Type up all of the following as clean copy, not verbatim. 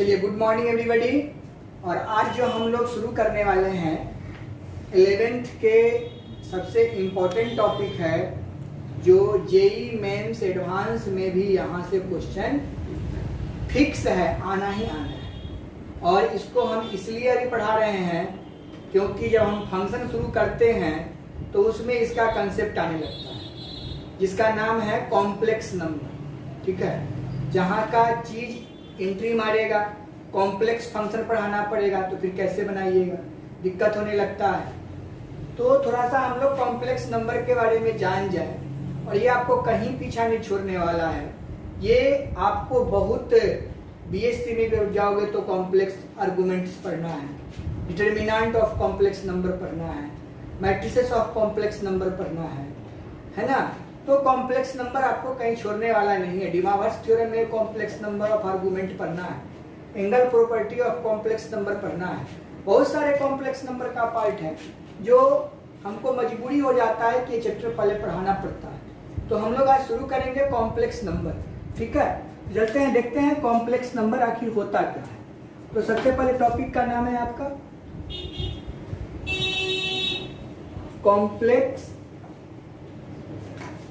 चलिए, good morning everybody. और आज जो हम लोग शुरू करने वाले हैं 11th के सबसे इम्पोर्टेंट टॉपिक है, जो जेई मेंस एडवांस में भी यहाँ से क्वेश्चन फिक्स है, आना ही आना है। और इसको हम इसलिए अभी पढ़ा रहे हैं क्योंकि जब हम फंक्शन शुरू करते हैं तो उसमें इसका कंसेप्ट आने लगता है, जिसका नाम है कॉम्प्लेक्स नंबर। ठीक है, जहाँ का चीज एंट्री मारेगा, कॉम्प्लेक्स फंक्शन पढ़ाना पड़ेगा, तो फिर कैसे बनाइएगा, दिक्कत होने लगता है। तो थोड़ा सा हम लोग कॉम्प्लेक्स नंबर के बारे में जान जाए, और ये आपको कहीं पीछा नहीं छोड़ने वाला है। ये आपको बहुत बीएससी में भी जाओगे तो कॉम्प्लेक्स आर्गुमेंट्स पढ़ना है, डिटर्मिनेंट ऑफ कॉम्प्लेक्स नंबर पढ़ना है, मैट्रिसेस ऑफ कॉम्प्लेक्स नंबर पढ़ना है ना। तो कॉम्प्लेक्स नंबर आपको कहीं छोड़ने वाला नहीं है। डिमावर्स थ्योरम में कॉम्प्लेक्स नंबर ऑफ आर्गुमेंट पढ़ना है, angle property of complex number पढ़ना है। बहुत सारे कॉम्प्लेक्स नंबर का पार्ट है जो हमको मजबूरी हो जाता है कि ये चैप्टर पहले पढ़ाना पड़ता है। तो हम लोग आज शुरू करेंगे कॉम्प्लेक्स नंबर। ठीक है, चलते हैं, देखते हैं कॉम्प्लेक्स नंबर आखिर होता क्या है। तो सबसे पहले टॉपिक का नाम है आपका कॉम्प्लेक्स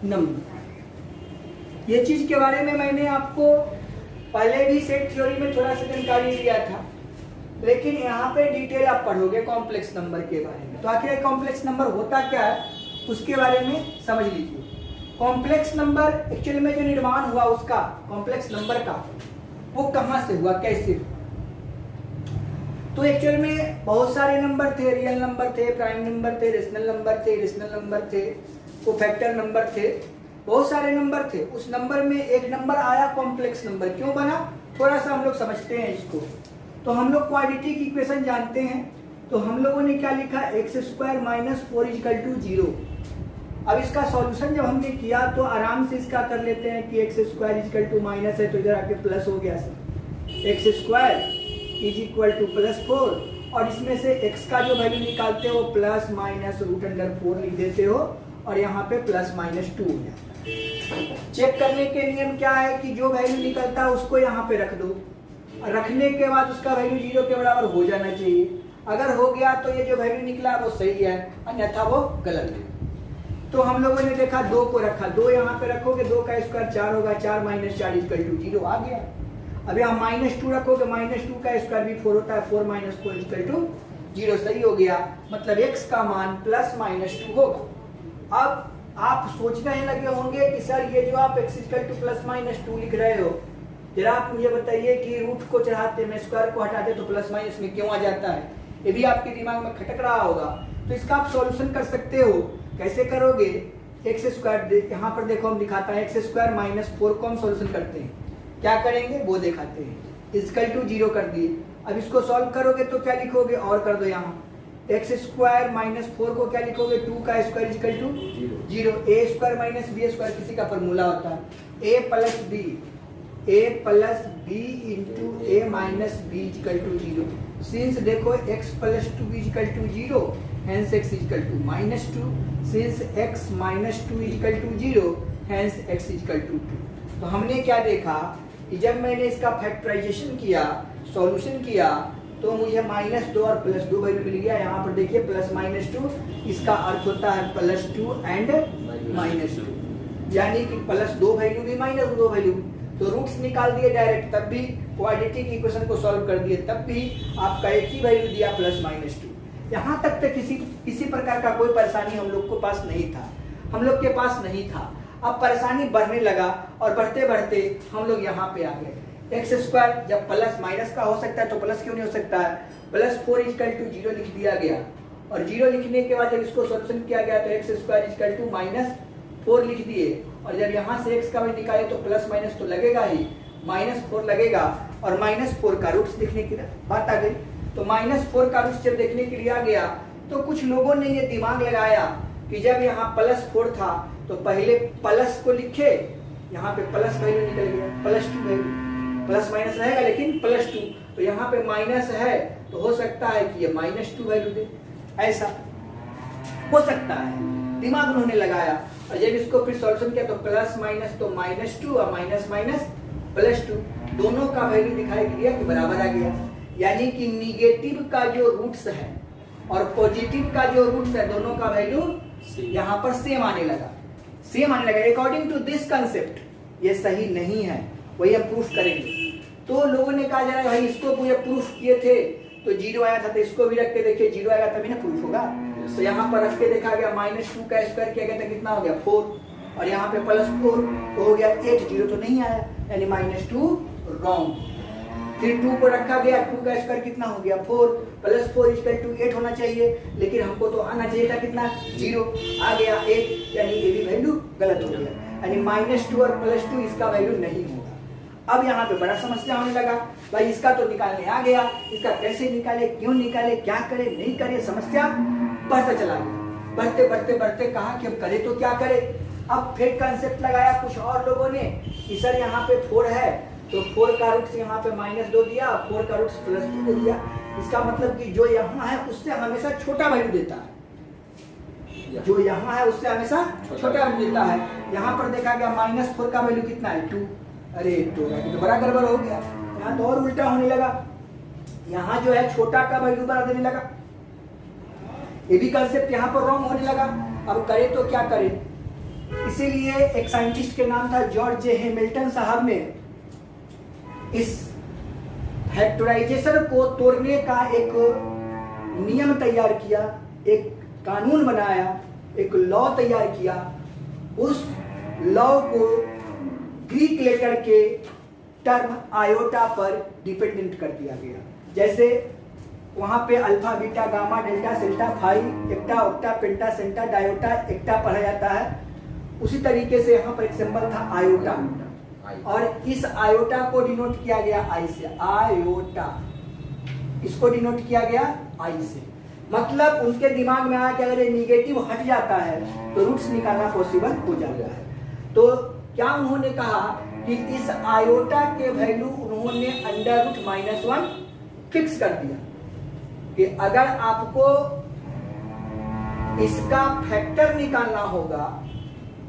नंबर। ये चीज के बारे में मैंने आपको पहले भी सेट थ्योरी में थोड़ा सा जानकारी दिया था, लेकिन यहाँ पे डिटेल आप पढ़ोगे कॉम्प्लेक्स नंबर के बारे में। तो आखिर कॉम्प्लेक्स नंबर होता क्या है उसके बारे में समझ लीजिए। कॉम्प्लेक्स नंबर एक्चुअली में जो निर्माण हुआ उसका, कॉम्प्लेक्स नंबर का, वो कहाँ से हुआ, कैसे हुआ। तो एक्चुअल में बहुत सारे नंबर थे, रियल नंबर थे, प्राइम नंबर थे, रेशनल नंबर थे, इरेशनल नंबर थे, कोफैक्टर नंबर थे, बहुत सारे नंबर थे। उस नंबर में एक नंबर आया कॉम्प्लेक्स नंबर। क्यों बना, थोड़ा सा हम लोग समझते हैं इसको। तो हम लोग क्वाड्रेटिक इक्वेशन जानते हैं, तो हम लोगों ने क्या लिखा, x² - 4 = 0। अब इसका सॉल्यूशन जब हमने किया तो आराम से इसका कर लेते हैं कि x² = है तो इधर आके प्लस हो गया सर, x² = +4, और इसमें से x का जो वैल्यू निकालते हो ±√4 लिख देते हो, और यहाँ पे ±2 हो जाता है। चेक करने के नियम क्या है कि जो वैल्यू निकलता है उसको यहाँ पे रख दो, रखने के बाद उसका वैल्यू 0 के बराबर हो जाना चाहिए। अगर हो गया तो ये जो वैल्यू निकला वो सही है, अन्यथा वो गलत है। तो हम लोगों ने देखा 2 को रखा, 2 यहाँ पे रखोगे, 2 का स्क्वायर 4 होगा, 4 - 4 = 0 आ गया। अब यहाँ -2 रखोगे, -2 का स्क्वायर भी 4 होता है, 4 - 4 = 0 सही हो गया। मतलब x का मान +-2 होगा। अब आप सोचने लगे होंगे कि सर ये जो आप x +-2 लिख रहे हो, जरा आप मुझे बताइए कि रूट को चढ़ाते में स्क्वायर को हटाते तो प्लस माइनस में क्यों आ जाता है। ये भी आपके दिमाग में खटक रहा होगा। तो इसका आप सॉल्यूशन कर सकते हो। कैसे करोगे, x², यहाँ पर देखो हम दिखाता है, x² - 4 को हम सॉल्यूशन करते हैं। क्या करेंगे वो दिखाते हैं, = 0 कर दिए। अब इसको सॉल्व करोगे तो क्या लिखोगे, और कर दो यहाँ, x² - 4 को क्या लिखोगे, 2 का स्क्वायर = 0, a² - b² किसी का फॉर्मूला होता है, a + b × a - b = 0। Since देखो x + 2 = 0, hence x = -2, since x - 2 = 0, hence x = 2। तो हमने क्या देखा कि जब मैंने इसका फैक्टराइजेशन किया, सॉल्यूशन किया, तो मुझे -2 और +2 वैल्यू मिल गया। यहाँ पर देखिए +-2, इसका अर्थ होता है +2 एंड -2, यानी कि +2 वैल्यू भी -2 वैल्यू। तो रूट्स निकाल दिए डायरेक्ट, तब भी क्वाड्रेटिक इक्वेशन को सॉल्व कर दिए, तब भी आपका एक ही वैल्यू दिया +-2। यहाँ तक तो किसी प्रकार का कोई परेशानी हम लोग को पास नहीं था, हम लोग के पास नहीं था। अब परेशानी बढ़ने लगा, और बढ़ते बढ़ते हम लोग यहाँ पे आ गए। x² जब प्लस माइनस का हो सकता है तो प्लस क्यों नहीं हो सकता है, +4 = 0 लिख दिया गया। और 0 लिखने के बाद जब इसको सॉल्यूशन किया गया तो x² = -4 लिख दिए। और जब यहाँ से x का वैल्यू निकाले तो प्लस माइनस तो लगेगा ही, -4 लगेगा, और -4 का रूट्स देखने की बात आ गई। तो -4 का रूट्स जब देखने के लिए आ गया तो कुछ लोगों ने ये दिमाग लगाया कि जब यहाँ +4 था तो पहले प्लस को लिखे, यहाँ पे प्लस वैल्यू निकल गया, +2 वैल्यू, प्लस माइनस रहेगा लेकिन +2, तो यहाँ पे माइनस है तो हो सकता है कि ये -2 वैल्यू दे, ऐसा हो सकता है। दिमाग उन्होंने लगाया, और जब इसको फिर सॉल्यूशन किया तो प्लस माइनस तो -2 और माइनस +2, दोनों का वैल्यू दिखाई दिया कि बराबर आ गया, यानी कि निगेटिव का जो रूट्स है और पॉजिटिव का जो रूट्स है दोनों का वैल्यू यहाँ पर सेम आने लगा, सेम आने लगा। अकॉर्डिंग टू दिस कंसेप्ट ये सही नहीं है, वही हम प्रूफ करेंगे। तो लोगों ने कहा जा रहा है भाई इसको पूरे प्रूफ किए थे तो जीरो आया था, तो इसको भी रख के देखिए जीरो आएगा तभी ना प्रूफ होगा। तो यहाँ पर रख के देखा गया -2 का स्क्वायर किया गया था, कितना हो गया 4, और यहाँ पे +4 तो हो गया 8, जीरो तो नहीं आया यानी -2 रॉन्ग। फिर 2 को रखा गया, 2 का स्क्वायर कितना हो गया 4, +4 = 8 होना चाहिए, लेकिन हमको तो आना चाहिए था कितना 0, आ गया 8, यानी ये भी वैल्यू गलत हो गया, यानी -2 और +2 इसका वैल्यू नहीं होगा। अब यहाँ पे बड़ा समस्या होने लगा, भाई इसका तो निकालने आ गया, इसका कैसे निकाले, क्यों निकाले, क्या करे नहीं करे, समस्या बढ़ता चला गया। बढ़ते बढ़ते बढ़ते कहा कि अब करे तो क्या करे। अब फिर कंसेप्ट लगाया कुछ और लोगों ने कि सर यहाँ पे 4 है तो 4 का रूट्स यहाँ पे -2 दिया, 4 का रूट्स +2 दे दिया। इसका मतलब कि जो यहाँ है उससे हमेशा छोटा वैल्यू देता है, जो यहाँ है उससे हमेशा छोटा वैल्यू देता है। यहाँ पर देखा गया -4 का वैल्यू कितना है 2, अरे 2 तो बड़ा गड़बड़ हो गया। यहाँ तो और उल्टा होने लगा, यहाँ जो है छोटा का वैल्यू बड़ा देने लगा, ये भी कंसेप्ट यहाँ पर रॉन्ग होने लगा। अब करे तो क्या करे, इसीलिए एक साइंटिस्ट के नाम था जॉर्ज जे हैमिल्टन साहब ने इस फैक्टराइजेशन को तोड़ने का एक नियम तैयार किया, एक कानून बनाया, एक लॉ तैयार किया। उस लॉ को ग्रीक लेटर के टर्म आयोटा पर डिपेंडेंट कर दिया गया। जैसे वहां पे अल्फा, बीटा, गामा, डेल्टा, सेल्टा, फाई, एक्टा, ऑक्टा, पेंटा, सेंटा, डायोटा, एक्टा पढ़ा जाता है, उसी तरीके से यहाँ पर एक सिंबल था आयोटा, और इस आयोटा को डिनोट किया गया आई से, आयोटा, इसको डिनोट किया गया आई से। मतलब उनके दिमाग में आया कि अगर ये निगेटिव हट जाता है तो रूट्स निकालना पॉसिबल हो जाता है। तो क्या उन्होंने कहा कि इस आयोटा के वैल्यू उन्होंने √-1 फिक्स कर दिया कि अगर आपको इसका फैक्टर निकालना होगा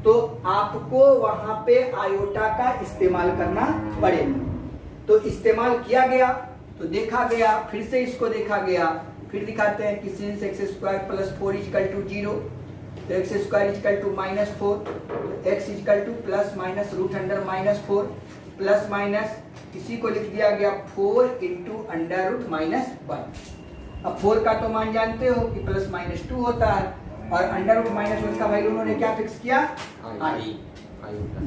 तो आपको वहां पे आयोटा का इस्तेमाल करना पड़ेगा। तो इस्तेमाल किया गया, तो देखा गया, फिर से इसको देखा गया, फिर दिखाते हैं कि since x² + 4 = 0, तो x² = -4, x = ±√4 प्लस माइनस इसी को लिख दिया गया 4 × √-1। अब 4 का तो मान जानते हो कि +-2 होता है, और √-1 का वैल्यू उन्होंने क्या फिक्स किया i,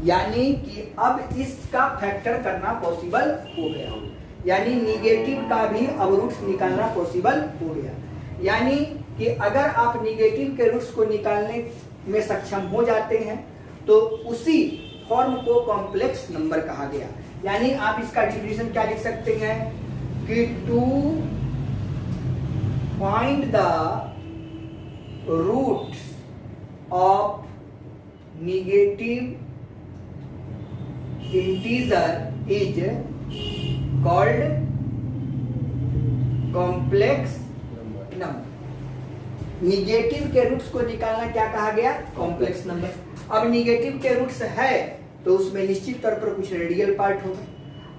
यानी कि अब इसका फैक्टर करना पॉसिबल हो गया, यानी निगेटिव का भी अब रूट्स निकालना पॉसिबल हो गया। यानी कि अगर आप निगेटिव के रूट्स को निकालने में सक्षम हो जाते हैं तो उसी फॉर्म को कॉम्प्लेक्स नंबर कहा गया। यानी आप इसका डिफिनेशन क्या लिख सकते हैं कि to find the roots of negative integer is called complex number. Negative के रूट्स को निकालना क्या कहा गया, कॉम्प्लेक्स नंबर। अब निगेटिव के रूट्स है तो उसमें निश्चित तौर पर कुछ रेडियल पार्ट होगा।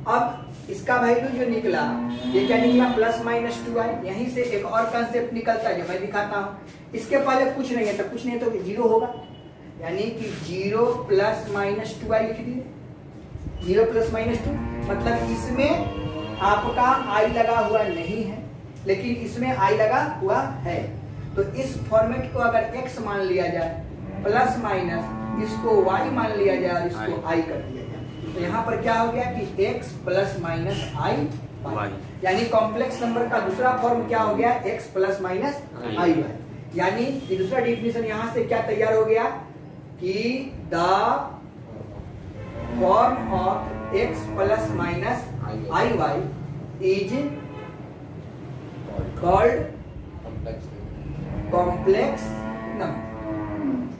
अब इसका वैल्यू जो निकला, ये क्या निकला, +-2i। यहीं से एक और कंसेप्ट निकलता है जो मैं दिखाता हूँ। इसके पहले कुछ नहीं है, तो कुछ नहीं है तो 0 होगा, यानी कि 0 + -2i लिख दिए। 0 + -2 मतलब इसमें आपका i लगा हुआ नहीं है, लेकिन इसमें i लगा हुआ है। तो इस फॉर्मेट को अगर x मान लिया जाए, प्लस माइनस इसको y मान लिया जाए और इसको i कर दिया जाए, तो यहाँ पर क्या हो गया कि x +-i y, यानी कॉम्प्लेक्स नंबर का दूसरा फॉर्म क्या हो गया, x +-i y। यानी दूसरा डिफिनेशन यहाँ से क्या तैयार हो गया कि the form of x +-i y is called complex number.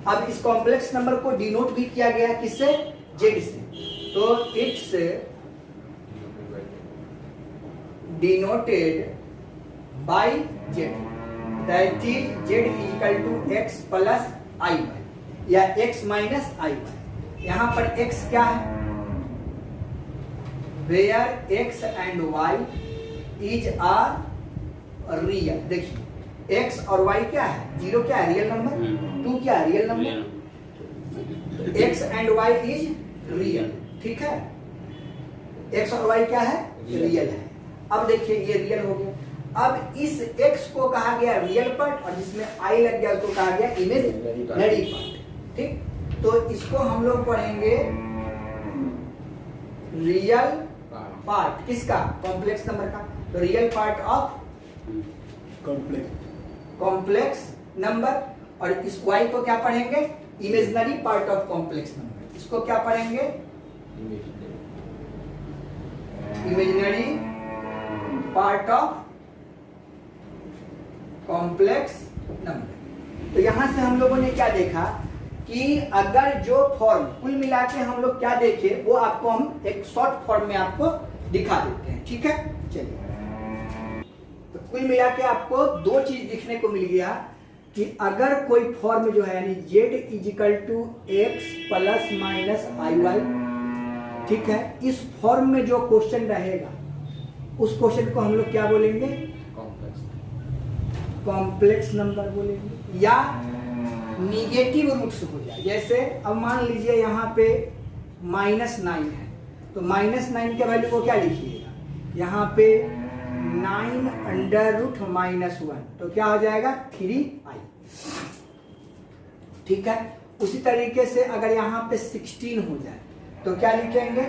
अब इस कॉम्प्लेक्स नंबर को डिनोट भी किया गया किससे, z से। तो it's denoted by z, that is z = x +i y या x -i y। यहाँ पर x क्या है, where x and y is a real. देखिए एक्स और वाई क्या है, जीरो क्या है रियल नंबर, टू क्या है real number, x and y is real. ठीक है, एक्स और वाई क्या है, रियल है। अब देखिए ये रियल हो गया। अब इस x को कहा गया रियल पार्ट और जिसमें i लग गया उसको कहा गया इमेजिनरी पार्ट। ठीक, तो इसको हम लोग पढ़ेंगे रियल पार्ट किसका, कॉम्प्लेक्स नंबर का। तो real part of complex number, और इस y को क्या पढ़ेंगे, imaginary part of complex number. इसको क्या पढ़ेंगे, imaginary part of complex number. तो यहां से हम लोगों ने क्या देखा कि अगर जो फॉर्म कुल मिला के हम लोग क्या देखे वो आपको हम एक शॉर्ट फॉर्म में आपको दिखा देते हैं। ठीक है, चलिए। तो कुल मिला के आपको दो चीज दिखने को मिल गया कि अगर कोई फॉर्म जो है यानी z is equal to x plus minus i y, ठीक है, इस फॉर्म में जो क्वेश्चन रहेगा उस क्वेश्चन को हम लोग क्या बोलेंगे, कॉम्प्लेक्स नंबर बोलेंगे, या निगेटिव रूट्स हो जाए। जैसे अब मान लीजिए यहाँ पे -9 है, तो -9 के वैल्यू को क्या लिखिएगा, यहाँ पे 9 अंडर रूट -1, तो क्या हो जाएगा 3i। ठीक है, उसी तरीके से अगर यहाँ पे 16 हो जाए तो क्या लिखेंगे,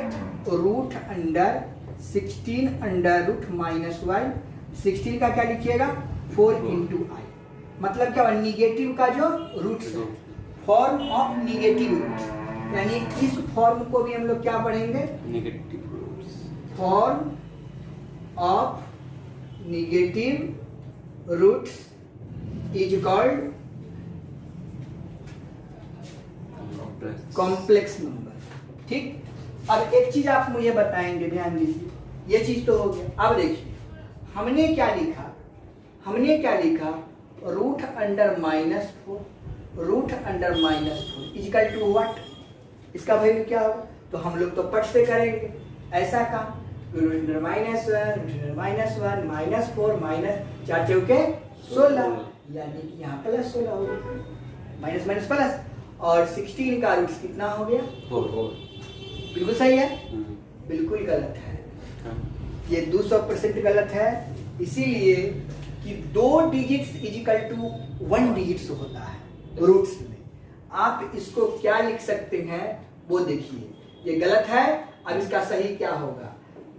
तो रूट अंडर 16 अंडर रूट -1, 16 का क्या लिखिएगा 4 इंटू आई। मतलब क्या, निगेटिव का जो रूट्स है, फॉर्म ऑफ निगेटिव रूट्स, यानी इस फॉर्म को भी हम लोग क्या पढ़ेंगे, negative roots, form of negative roots is called complex number. ठीक, अब एक चीज आप मुझे बताएंगे, ध्यान दीजिए, ये चीज तो हो गया। अब देखिए हमने क्या लिखा, root under -4, root under -4 is equal to what, इसका वैल्यू क्या होगा, तो हम लोग तो पट से करेंगे ऐसा काम, रूट अंडर -1 -4 -4 चौके 16, यानी कि यहाँ +16 हो गया, माइनस माइनस प्लस, और 16 का रूट कितना हो गया 4। बिल्कुल सही है, बिल्कुल गलत है, ये 200% गलत है। इसीलिए कि 2 डिजिट्स इजिकल टू 1 डिजिट्स होता है रूट्स में। आप इसको क्या लिख सकते हैं वो देखिए, ये गलत है। अब इसका सही क्या होगा,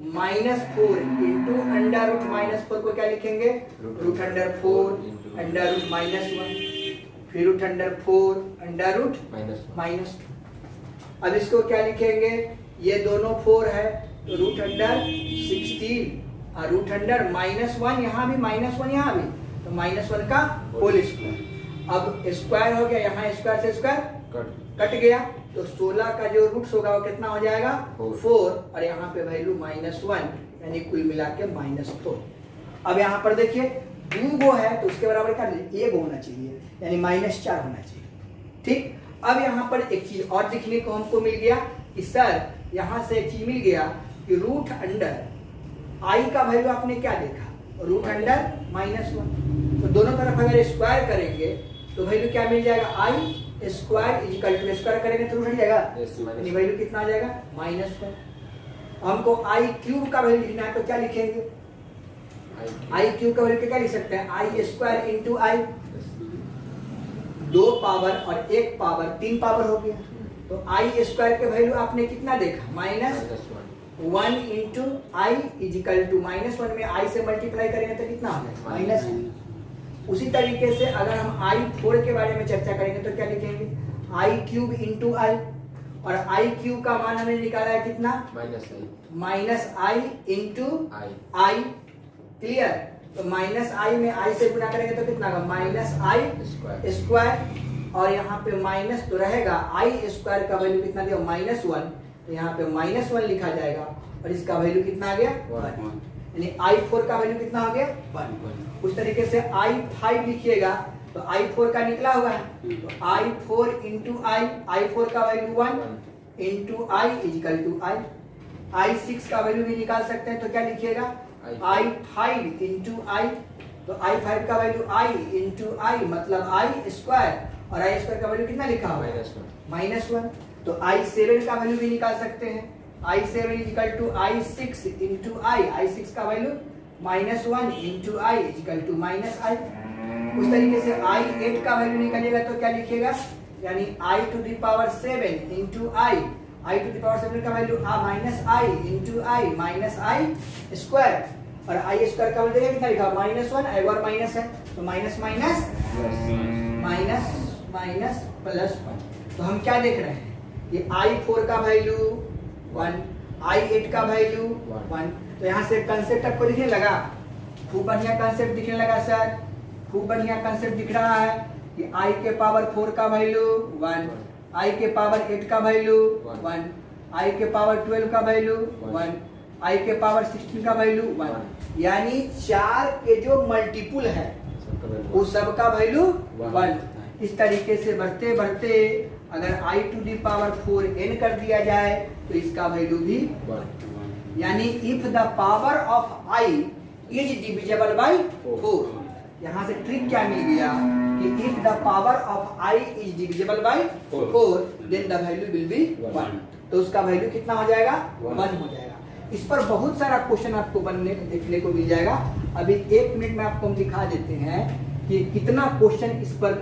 -4 इंटू अंडर रूट -4 को क्या लिखेंगे, रूट अंडर 4 अंडर रूट -1, फिर रूट अंडर 4 अंडर रूट -2। अब इसको क्या लिखेंगे, ये दोनों 4 है तो रूट अंडर 16 और रूट अंडर -1, यहाँ भी -1 यहाँ भी, तो -1 का होल स्क्वायर। अब स्क्वायर हो गया, यहाँ स्क्वायर से स्क्वायर कट गया, तो 16 का जो रूट्स होगा वो कितना हो जाएगा 4, और यहाँ पे वैल्यू -1, यानी कुल मिला के -4। अब यहाँ पर देखिए 2 गो है तो उसके बराबर क्या 1 होना चाहिए, यानी -4 होना चाहिए। ठीक, अब यहाँ पर एक चीज और दिखने को हमको मिल गया कि सर यहाँ से एक चीज मिल गया कि रूट अंडर आई का वैल्यू आपने क्या देखा, रूट अंडर -1, तो दोनों तरफ अगर स्क्वायर करेंगे तो वैल्यू क्या मिल जाएगा, आई स्क्वायर इजिकल टू स्क्वायर करेंगे तो रूट हट जाएगा, यानी वैल्यू कितना आ जाएगा -1। हमको आई क्यूब का वैल्यू लिखना है तो क्या लिखेंगे, आई क्यूब का वैल्यू क्या लिख सकते हैं, आई स्क्वायर इंटू आई, 2 पावर और 1 पावर 3 पावर हो गया, तो आई स्क्वायर के वैल्यू आपने कितना देखा -1 इंटू आई इजिकल टू -1 में आई से मल्टीप्लाई करेंगे तो कितना हो जाएगा -1। उसी तरीके से अगर हम i4 के बारे में चर्चा करेंगे तो क्या लिखेंगे, आई क्यूब इंटू आई, और आई क्यूब का मान हमने निकाला है कितना -i इंटू आई, क्लियर। तो -i में i से गुना करेंगे तो कितना होगा -i स्क्वायर, और यहाँ पे माइनस तो रहेगा, आई स्क्वायर का वैल्यू कितना दिया -1, तो यहाँ पे -1 लिखा जाएगा, और इसका वैल्यू कितना आ गया 1, यानी i4 का वैल्यू कितना हो गया 1। उस तरीके से i5 लिखिएगा तो i4 का निकला हुआ है, तो i4 इंटू आई, i4 का value 1 into i is equal to i, I6 का वैल्यू भी निकाल सकते हैं, तो क्या लिखिएगा I5 इंटू I, तो I5 का वैल्यू I इंटू I मतलब I स्क्वायर, और I स्क्वायर का वैल्यू कितना लिखा हुआ है -1। तो I7 का वैल्यू भी निकाल सकते हैं, I7 equal to I6 into I, I6 का value -1 into I equal to -I। उस तरीके से I8 का वैल्यू निकालिएगा तो क्या लिखिएगा, यानी I to the power 7 into I to the power 7 का value -I into I square, और I स्क्वायर का वैल्यू देखिए कितना लिखा -1, I और माइनस है तो minus minus minus minus plus 1। तो हम क्या देख रहे हैं, ये I4 का वैल्यू 1, I8 का वैल्यू 1। तो यहाँ से कंसेप्ट आपको दिखने लगा, खूब बढ़िया कंसेप्ट दिखने लगा सर, खूब बढ़िया कंसेप्ट दिख रहा है कि I के पावर 4 का वैल्यू 1, I के पावर 8 का वैल्यू 1, I के पावर 12 का वैल्यू 1, I के पावर 16 का वैल्यू 1, यानी 4 के जो मल्टीपुल है वो सब का वैल्यू 1। इस तरीके से बढ़ते बढ़ते अगर I to the power 4n कर दिया जाए तो इसका वैल्यू भी 1, यानी if the power of I is divisible by 4। यहाँ से ट्रिक क्या मिल गया कि if the power of I is divisible by 4 then the value will be 1, तो उसका वैल्यू कितना हो जाएगा 1 हो जाएगा। इस पर बहुत सारा क्वेश्चन आपको बनने देखने को मिल जाएगा। अभी 1 मिनट में आपको हम दिखा देते हैं कि कितना क्वेश्चन इस पर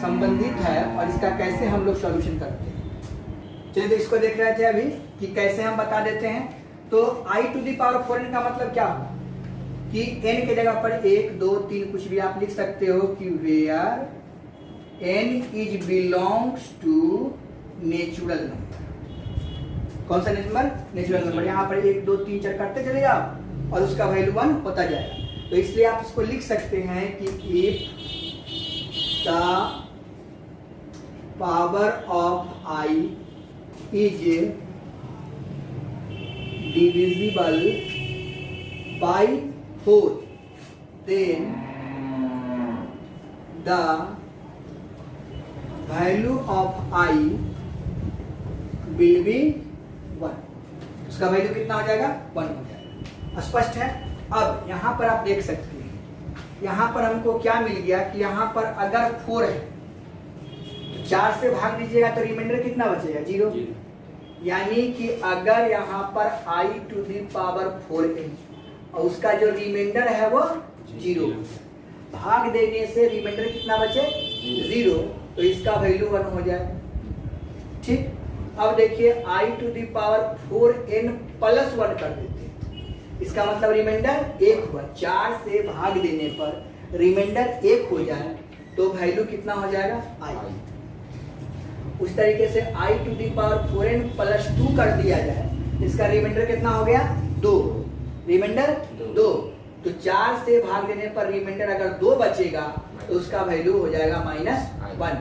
संबंधित है और इसका कैसे हम लोग सॉल्यूशन करते हैं। चलिए तो इसको देख रहे थे अभी कि कैसे हम बता देते हैं। तो I to the power 4n का मतलब क्या हुआ कि n के जगह पर 1 2 3 कुछ भी आप लिख सकते हो कि where n is belongs to natural number. कौन सा नंबर, नेचुरल नंबर। यहाँ पर 1 2 3 4 करते चले जाओ और उसका वैल्यू 1 होता जाएगा। तो इसलिए आप इसको लिख सकते हैं कि if the power of I is divisible by 4 then the value of I will be 1। उसका वैल्यू कितना हो जाएगा 1 हो जाएगा। स्पष्ट है। अब यहाँ पर आप देख सकते हैं, यहाँ पर हमको क्या मिल गया कि यहाँ पर अगर 4 है तो 4 से भाग दीजिएगा तो रिमाइंडर कितना बचेगा 0। यानी कि अगर यहाँ पर I to the power 4n और उसका जो रिमाइंडर है वो 0, भाग देने से रिमाइंडर कितना बचे 0, तो इसका वैल्यू 1 हो जाए। ठीक। अब देखिए I to the power 4n plus 1 कर देते हैं, इसका मतलब रिमाइंडर 1 हुआ। 4 से भाग देने पर रिमाइंडर 1 हो जाए तो वैल्यू कितना हो जाएगा I। उस तरीके से I to the power 4n plus 2 कर दिया जाए, इसका रिमाइंडर कितना हो गया 2, रिमाइंडर 2। तो 4 से भाग देने पर रिमाइंडर अगर 2 बचेगा तो उसका वैल्यू हो जाएगा -1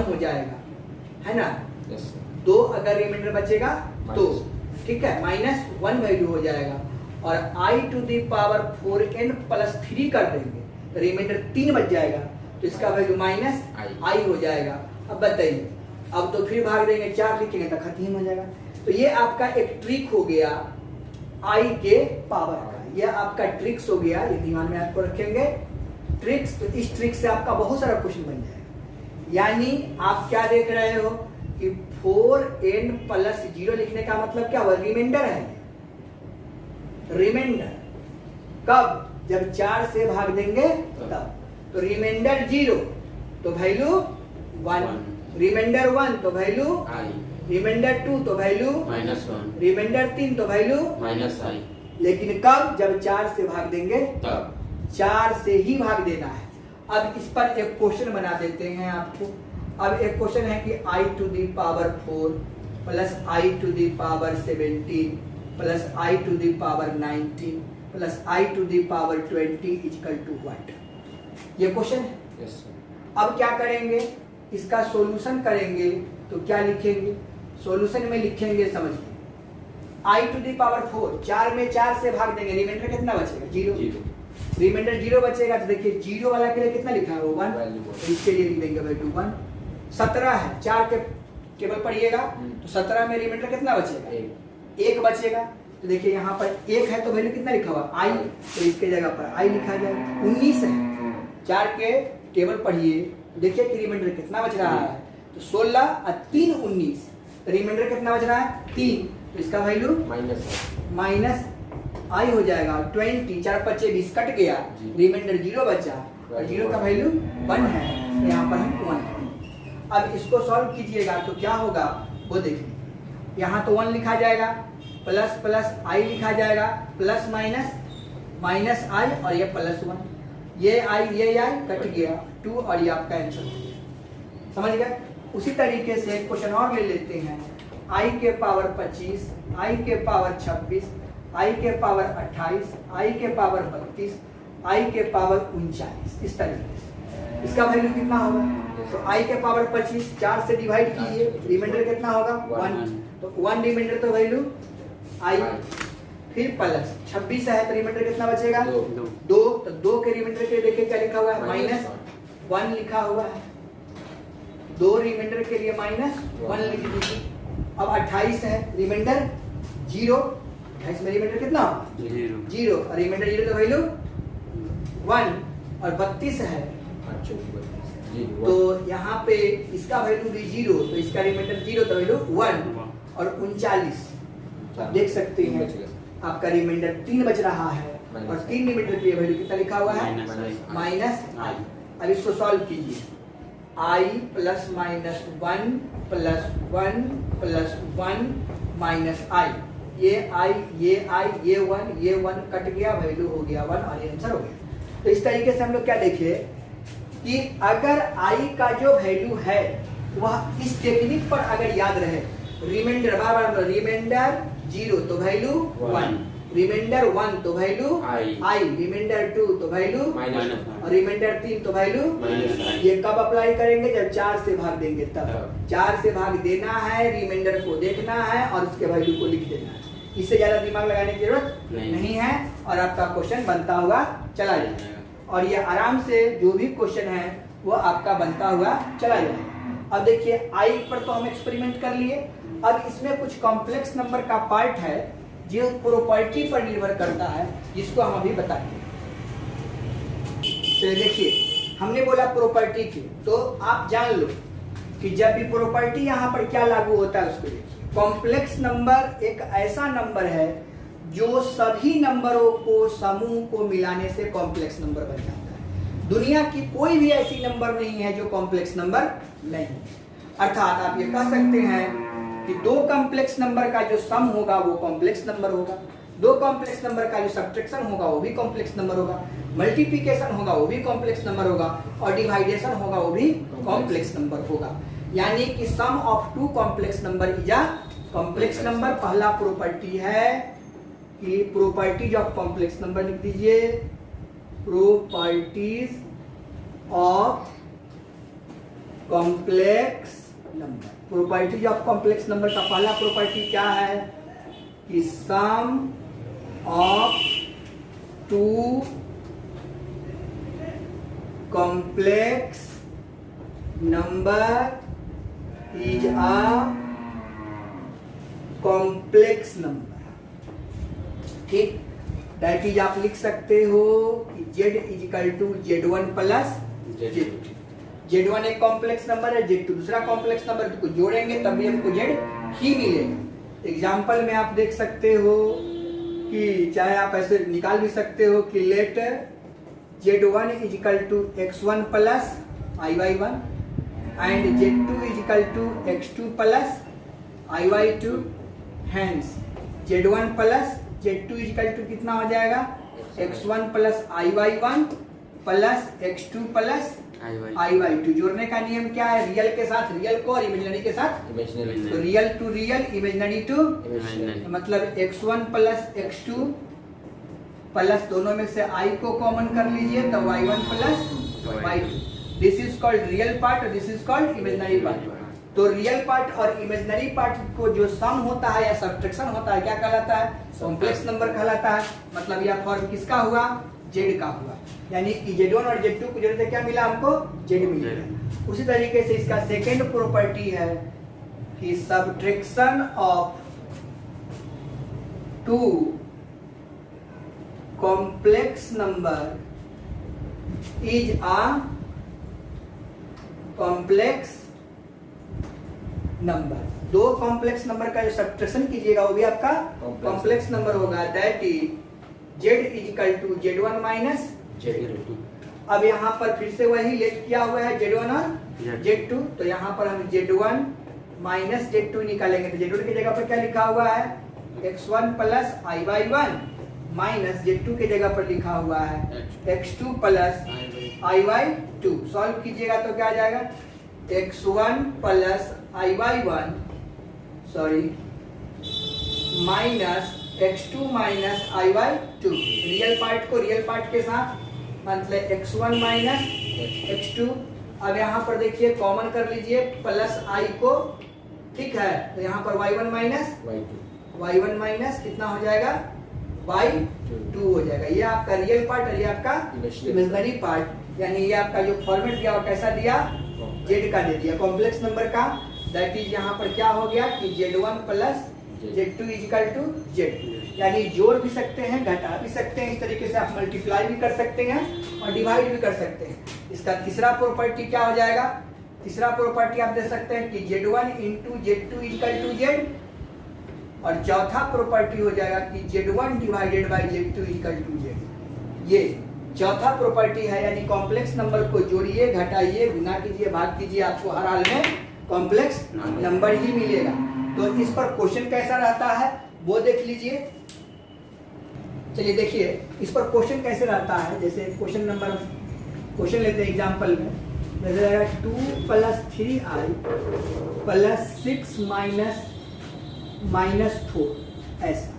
हो जाएगा, है ना। 2 अगर रिमाइंडर बचेगा तो ठीक है -1 वैल्यू हो जाएगा। और I to the power 4n plus 3 कर देंगे तो रिमाइंडर 3 बच जाएगा, तो इसका वैल्यू -I हो जाएगा। अब बताइए, अब तो फिर भाग देंगे 4 लिखेंगे तो खत्म हो जाएगा। तो ये आपका एक ट्रिक हो गया I के पावर का, यह आपका ट्रिक्स हो गया। ये ध्यान में आपको रखेंगे ट्रिक्स। तो इस ट्रिक से आपका बहुत सारा क्वेश्चन बन जाएगा। यानी आप क्या देख रहे हो कि 4n प्लस 0 लिखने का मतलब क्या हुआ, रिमाइंडर है। रिमाइंडर कब, जब 4 से भाग देंगे तब। तो रिमाइंडर 0 तो वैल्यू 1, रिमाइंडर 1 तो वैल्यू I, रिमाइंडर 2 तो वैल्यू -1, रिमाइंडर 3 तो वैल्यू -I। लेकिन कब, जब 4 से भाग देंगे तब। 4 से ही भाग देना है। अब इस पर एक क्वेश्चन बना देते हैं आपको। अब एक क्वेश्चन है कि I to the power 4 plus I to the power 17 plus I to the power 19 plus I to the power 20 equal to what. ये क्वेश्चन है। yes, अब क्या करेंगे, इसका सॉल्यूशन करेंगे तो क्या लिखेंगे, सॉल्यूशन में लिखेंगे समझिए I टू दी पावर 4, 4 में 4 से भाग देंगे, रिमाइंडर कितना बचेगा 0। रिमाइंडर 0 बचेगा तो देखिए 0 वाला के लिए कितना लिखा है वो 1, इसके लिए लिख देंगे वैल्यू 1। 17 है, 4 के केवल पढ़िएगा तो 17 में रिमाइंडर कितना बचेगा एक बचेगा, तो देखिए यहाँ पर एक है तो वैल्यू कितना लिखा हुआ आई, तो इसके जगह पर आई लिखा जाएगा। 19 है, 4 के टेबल पढ़िए, देखिए कि रिमाइंडर कितना बच रहा है, तो 16 और 3 19, तो रिमाइंडर कितना बच रहा है 3, तो इसका वैल्यू माइनस आई हो जाएगा। 20 4 5 20 कट गया, रिमाइंडर 0 बचा और 0 का वैल्यू 1 है, तो यहाँ पर हम 1 है। अब इसको सॉल्व कीजिएगा तो क्या होगा वो देखिए, यहाँ तो 1 लिखा जाएगा, प्लस प्लस आई लिखा जाएगा, प्लस माइनस माइनस आई और ये प्लस 1, ये आई कट गया 2 और ये आपका आंसर हो गया। समझ गए? उसी तरीके से क्वेश्चन और ले लेते हैं, आई के पावर 25, आई के पावर 26, आई के पावर 28, आई के पावर 32, आई के पावर 39, इस तरीके से इसका वैल्यू कितना होगा, तो आई के पावर 25 4 से डिवाइड कीजिए, रिमाइंडर कितना होगा 1, तो 1 रिमाइंडर तो वैल्यू आई, फिर प्लस 26 है तो रिमाइंडर कितना बचेगा 2, तो 2 के रिमाइंडर के देखिए क्या लिखा हुआ है माइनस 1 लिखा हुआ है, 2 रिमाइंडर के लिए माइनस 1 लिख दीजिए। अब 28 है, रिमाइंडर 0, 28 में रिमाइंडर कितना 0 और रिमाइंडर 0 तो वैल्यू 1 और 32 है, तो यहाँ पे इसका वैल्यू भी 0, तो इसका रिमाइंडर 0 तो वैल्यू 1 और 39, आप देख सकते हैं आपका रिमाइंडर 3 बच रहा है और 3 रिमाइंडर की वैल्यू कितना लिखा हुआ है माइनस आई। अब इसको सॉल्व कीजिए, i plus minus 1 plus 1 plus 1 minus i, ये आई ये 1 कट गया, वैल्यू हो गया 1 और ये आंसर हो गया। तो इस तरीके से हम लोग क्या देखे कि अगर आई का जो वैल्यू है वह इस टेक्निक पर अगर याद रहे, रिमाइंडर बार रिमाइंडर 0 तो वैल्यू 1, रिमाइंडर 1 तो वैल्यू आई, रिमाइंडर 2 तो वैल्यू और रिमाइंडर 3 तो वैल्यू, ये कब अप्लाई करेंगे जब 4 से भाग देंगे, तब 4 से भाग देना है, रिमाइंडर को देखना है और उसके वैल्यू को लिख देना है। इससे ज्यादा दिमाग लगाने की जरूरत नहीं है और आपका क्वेश्चन बनता हुआ चला जाएगा, और ये आराम से जो भी क्वेश्चन है वो आपका बनता हुआ चला जाएगा। अब देखिए आई पर तो हम एक्सपेरिमेंट कर लिए, अब इसमें कुछ कॉम्प्लेक्स नंबर का पार्ट है जो प्रॉपर्टी पर निर्भर करता है, जिसको हम अभी बताएंगे। तो देखिए हमने बोला प्रॉपर्टी की, तो आप जान लो कि जब भी प्रॉपर्टी यहाँ पर क्या लागू होता है उसको देखिए। कॉम्प्लेक्स नंबर एक ऐसा नंबर है जो सभी नंबरों को समूह को मिलाने से कॉम्प्लेक्स नंबर बन जाता है। दुनिया की कोई भी ऐसी नंबर नहीं है जो कॉम्प्लेक्स नंबर नहीं, अर्थात आप ये कह सकते हैं कि 2 कॉम्प्लेक्स नंबर का जो सम होगा वो कॉम्प्लेक्स नंबर होगा, 2 कॉम्प्लेक्स नंबर का जो सब्ट्रैक्शन होगा वो भी कॉम्प्लेक्स नंबर होगा, मल्टीप्लिकेशन होगा वो भी कॉम्प्लेक्स नंबर होगा और डिवाइडेशन होगा वो भी कॉम्प्लेक्स नंबर होगा। यानी कि sum of 2 complex number is a complex number. पहला प्रॉपर्टी है कि प्रॉपर्टीज ऑफ कॉम्प्लेक्स नंबर लिख दीजिए, properties of complex number. Properties of complex number का पहला प्रॉपर्टी क्या है कि sum of 2 complex number is a complex number. ठीक, दैट इज आप लिख सकते हो कि z is equal to z1 plus z2। z1 एक कॉम्प्लेक्स नंबर है, z2 दूसरा कॉम्प्लेक्स नंबर, तो जोड़ेंगे तब भी हमको z ही मिलेगा। एग्जाम्पल में आप देख सकते हो कि चाहे आप ऐसे निकाल भी सकते हो कि let z1 is equal to x1 plus iy1 and z2 is equal to x2 plus iy2, hence z1 plus z2 is equal to कितना हो जाएगा x1 plus iy1 plus x2 plus iy2। जोड़ने का नियम क्या है, रियल के साथ रियल को और इमेजिनरी के साथ इमेजिनरी, तो real to real, imaginary to imaginary, मतलब x1 प्लस x2 प्लस दोनों में से i को कॉमन कर लीजिए तो y1 plus y2। This is called real part, this is called imaginary part. तो रियल पार्ट और इमेजिनरी पार्ट को जो सम होता है या सब्ट्रैक्शन होता है क्या कहलाता है, कॉम्प्लेक्स नंबर कहलाता है। मतलब यह फॉर्म किसका हुआ, z का हुआ, यानी कि z1 और z2 को जोड़ने से क्या मिला हमको, z मिला। उसी तरीके से इसका सेकेंड प्रॉपर्टी है कि subtraction of two complex number is a complex number. दो कॉम्प्लेक्स नंबर का जो सब्ट्रैक्शन कीजिएगा वो भी आपका कॉम्प्लेक्स नंबर होगा। That is z equal to z1 minus z2। अब यहाँ पर फिर से वही लेट किया हुआ है z1 और z2, तो यहाँ पर हम z1 माइनस z2 निकालेंगे। तो z1 की जगह पर क्या लिखा हुआ है, x1 plus i/1 minus z2 की जगह पर लिखा हुआ है x2 प्लस i/2। सॉल्व कीजिएगा तो क्या आ जाएगा, x1 plus i/1 sorry minus x2 minus i/2। Real part को रियल पार्ट के साथ मतलब x1 माइनस x2। अब यहाँ पर देखिए कॉमन कर लीजिए प्लस i को, ठीक है, तो यहाँ पर y1 माइनस y1 माइनस कितना हो जाएगा y2 हो जाएगा। ये आपका रियल पार्ट और ये आपका इमेजिनरी पार्ट, यानी ये आपका जो फॉर्मेट दिया वो कैसा दिया, z का दे दिया कॉम्प्लेक्स नंबर का। दैट इज यहाँ पर क्या हो गया कि z1 plus z2 equal to z2, यानी जोड़ भी सकते हैं घटा भी सकते हैं, इस तरीके से आप मल्टीप्लाई भी कर सकते हैं और डिवाइड भी कर सकते हैं। इसका तीसरा प्रॉपर्टी क्या हो जाएगा, तीसरा प्रॉपर्टी आप दे सकते हैं कि z1 into z2 equal to z, और चौथा प्रॉपर्टी हो जाएगा कि z1 divided by z2 equal to z। ये चौथा प्रॉपर्टी है, यानी कॉम्प्लेक्स नंबर को जोड़िए घटाइए गुना कीजिए भाग कीजिए, आपको हर हाल में कॉम्प्लेक्स नंबर ही मिलेगा। तो इस पर क्वेश्चन कैसा रहता है वो देख लीजिए। चलिए देखिए इस पर क्वेश्चन कैसे रहता है। जैसे क्वेश्चन नंबर क्वेश्चन लेते हैं एग्जांपल में, जैसे रहेगा 2 प्लस 3i प्लस 6 माइनस 4, ऐसा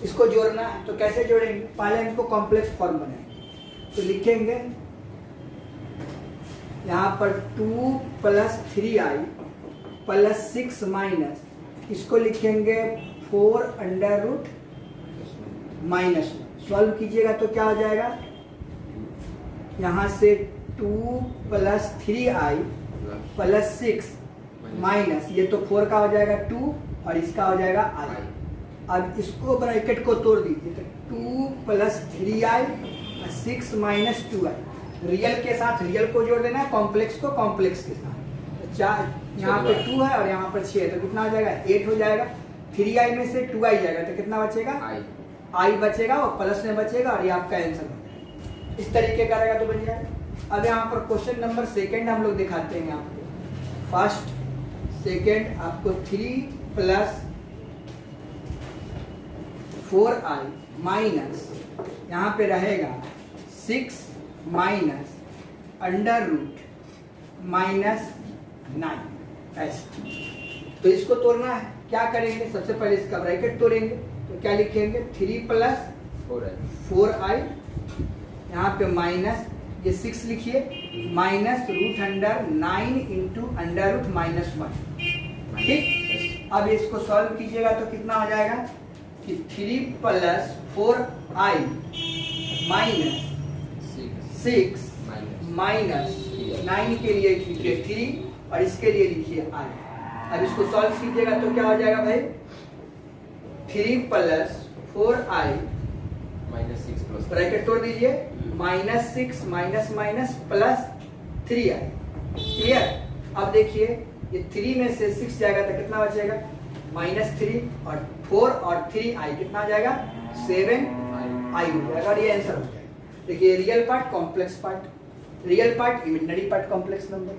इसको जोड़ना है। तो कैसे जोड़ेंगे, पहले इसको कॉम्प्लेक्स फॉर्म बनाएंगे। तो लिखेंगे यहाँ पर 2 प्लस 3i प्लस 6 माइनस, इसको लिखेंगे 4 अंडर रूट माइनस। सॉल्व कीजिएगा तो क्या हो जाएगा, यहाँ से 2 प्लस 3i प्लस 6 माइनस, ये तो 4 का हो जाएगा 2 और इसका हो जाएगा i। अब इसको ब्रैकेट को तोड़ दीजिए, तो 2 plus 3i 6 minus 2i। Real के साथ रियल को जोड़ देना है, कॉम्प्लेक्स को कॉम्प्लेक्स के साथ। तो चार यहाँ पे 2 है और यहाँ पर 6 है, तो कितना हो जाएगा 8 हो जाएगा। 3i में से 2i जाएगा तो कितना बचेगा i बचेगा और प्लस में बचेगा और ये आपका आंसर हो जाएगा। इस तरीके का रहेगा तो बन जाएगा। अब यहाँ पर क्वेश्चन नंबर सेकंड हम लोग दिखाते हैं आपको। फर्स्ट सेकंड आपको 3 प्लस 4i माइनस यहाँ पे रहेगा 6 माइनस अंडर रूट माइनस 9, ऐसा। तो इसको तोड़ना है, क्या करेंगे, सबसे पहले इसका ब्रैकेट तोड़ेंगे। तो क्या लिखेंगे 3 प्लस 4i, यहाँ पे माइनस ये 6 लिखिए minus root under 9 into under root minus 1, ठीक। अब इसको सॉल्व कीजिएगा तो कितना हो जाएगा कि 3 प्लस 4i माइनस 6 माइनस 9 के लिए लिखिए 3 और इसके लिए लिखिए i। अब इसको सॉल्व कीजिएगा तो क्या हो जाएगा भाई, 3 plus 4i minus 6 plus bracket तोड़ दीजिए minus 6 minus minus plus 3i, clear. अब देखिए ये 3 में से 6 जाएगा तो कितना बचेगा -3 और 4 और 3i कितना आ जाएगा 7i हो जाएगा और ये आंसर हो जाएगा। देखिए real part complex part, real part imaginary part complex number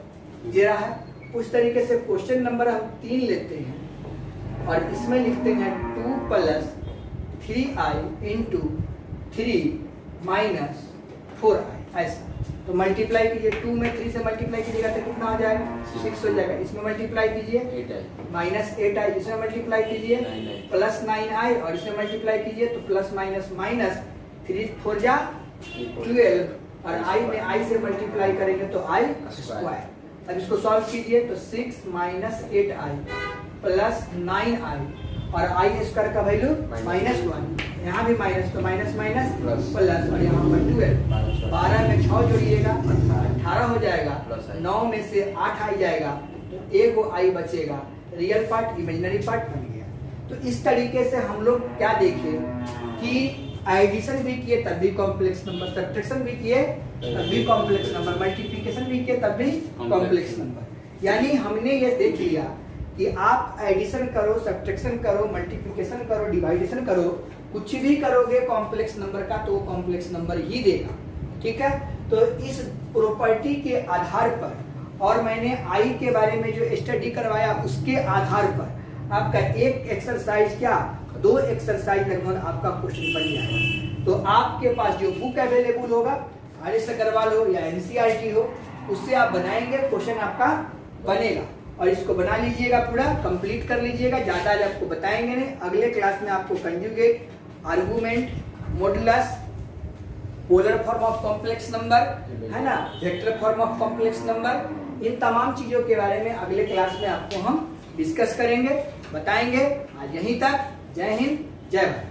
ये रहा है। उस तरीके से क्वेश्चन नंबर हम 3 लेते हैं और इसमें लिखते हैं 2 plus 3i into 3 minus 4i, ऐसा। तो मल्टीप्लाई कीजिए, 2 में 3 से मल्टीप्लाई कीजिएगा तो कितना हो जाएगा 6 हो जाएगा। इसमें मल्टीप्लाई कीजिए माइनस 8i, इसमें मल्टीप्लाई कीजिए प्लस 9i और इसमें मल्टीप्लाई कीजिए तो प्लस माइनस माइनस 3 4 जा 12 और i में i से मल्टीप्लाई करेंगे तो i स्क्वायर। अब इसको सॉल्व कीजिए तो 6 माइनस 8i प्लस 9i और i स्क्वायर का वैल्यू -1, यहाँ भी माइनस तो माइनस माइनस प्लस और यहाँ पर 12। 12 में 6 जोड़िएगा 18 हो जाएगा, 9 में से 8 आई जाएगा तो एक i बचेगा। रियल पार्ट इमेजिनरी पार्ट बन गया। तो इस तरीके से हम लोग क्या देखें कि एडिशन भी किए तब भी कॉम्प्लेक्स नंबर, सब्ट्रैक्शन भी किए तब भी कॉम्प्लेक्स नंबर, मल्टीप्लिकेशन भी किए तब भी कॉम्प्लेक्स नंबर। यानी हमने ये देख लिया कि आप एडिशन करो, सब्ट्रैक्शन करो, मल्टीप्लिकेशन करो, डिवाइडेशन करो, कुछ भी करोगे कॉम्प्लेक्स नंबर का तो कॉम्प्लेक्स नंबर ही देगा। ठीक है, तो इस प्रॉपर्टी के आधार पर और मैंने आई के बारे में जो स्टडी करवाया उसके आधार पर आपका एक एक्सरसाइज क्या 2 एक्सरसाइज लगभग आपका क्वेश्चन बन जाएगा। तो आपके पास जो बुक अवेलेबल होगा RS अग्रवाल हो या NCERT हो उससे आप बनाएंगे, क्वेश्चन आपका बनेगा और इसको बना लीजिएगा, पूरा कंप्लीट कर लीजिएगा। ज्यादा आज आपको बताएंगे नहीं, अगले क्लास में आपको conjugate, argument, modulus, polar form of complex number है ना, vector form of complex number, इन तमाम चीजों के बारे में अगले क्लास में आपको हम डिस्कस करेंगे, बताएंगे। आज यहीं तक, जय हिंद, जय भारत।